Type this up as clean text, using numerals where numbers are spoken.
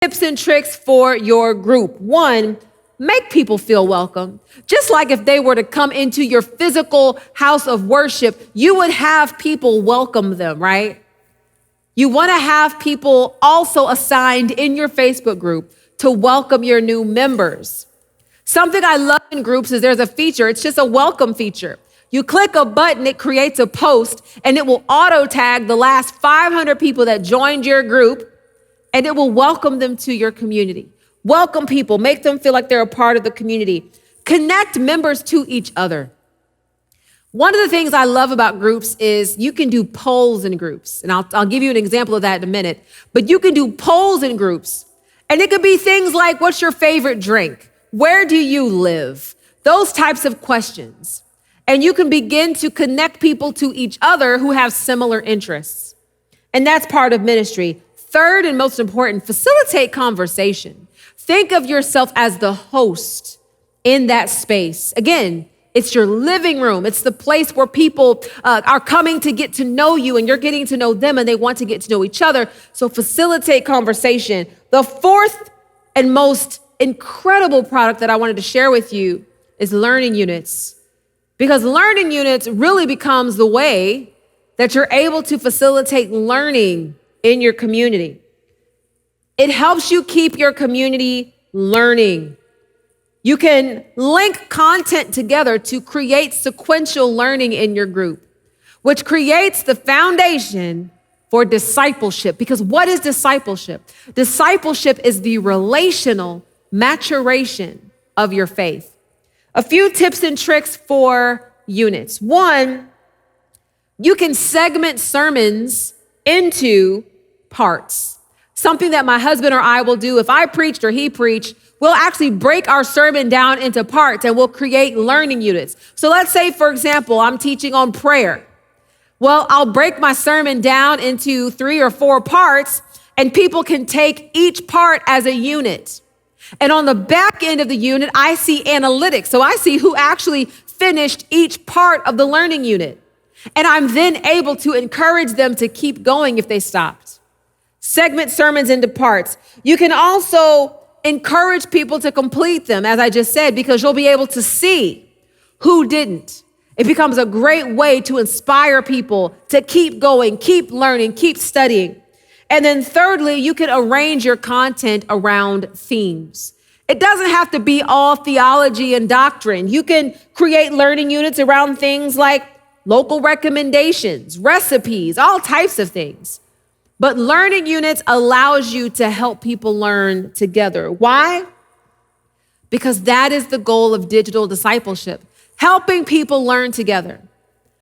Tips and tricks for your group. One, make people feel welcome. Just like if they were to come into your physical house of worship, you would have people welcome them, right? You want to have people also assigned in your Facebook group to welcome your new members. Something I love in groups is there's a feature, it's just a welcome feature. You click a button, it creates a post, and it will auto tag the last 500 people that joined your group, and it will welcome them to your community. Welcome people, make them feel like they're a part of the community. Connect members to each other. One of the things I love about groups is you can do polls in groups, and I'll give you an example of that in a minute, but you can do polls in groups, and it could be things like, what's your favorite drink? Where do you live? Those types of questions. And you can begin to connect people to each other who have similar interests. And that's part of ministry. Third and most important, facilitate conversation. Think of yourself as the host in that space. Again, it's your living room. It's the place where people are coming to get to know you and you're getting to know them and they want to get to know each other. So facilitate conversation. The fourth and most incredible product that I wanted to share with you is learning units. Because learning units really becomes the way that you're able to facilitate learning in your community. It helps you keep your community learning. You can link content together to create sequential learning in your group, which creates the foundation for discipleship. Because what is discipleship? Discipleship is the relational maturation of your faith. A few tips and tricks for units. One, you can segment sermons into parts. Something that my husband or I will do, if I preached or he preached, we'll actually break our sermon down into parts and we'll create learning units. So let's say, for example, I'm teaching on prayer. Well, I'll break my sermon down into 3 or 4 parts and people can take each part as a unit. And on the back end of the unit, I see analytics. So I see who actually finished each part of the learning unit. And I'm then able to encourage them to keep going if they stopped. Segment sermons into parts. You can also encourage people to complete them, as I just said, because you'll be able to see who didn't. It becomes a great way to inspire people to keep going, keep learning, keep studying. And then thirdly, you can arrange your content around themes. It doesn't have to be all theology and doctrine. You can create learning units around things like local recommendations, recipes, all types of things. But learning units allows you to help people learn together. Why? Because that is the goal of digital discipleship, helping people learn together.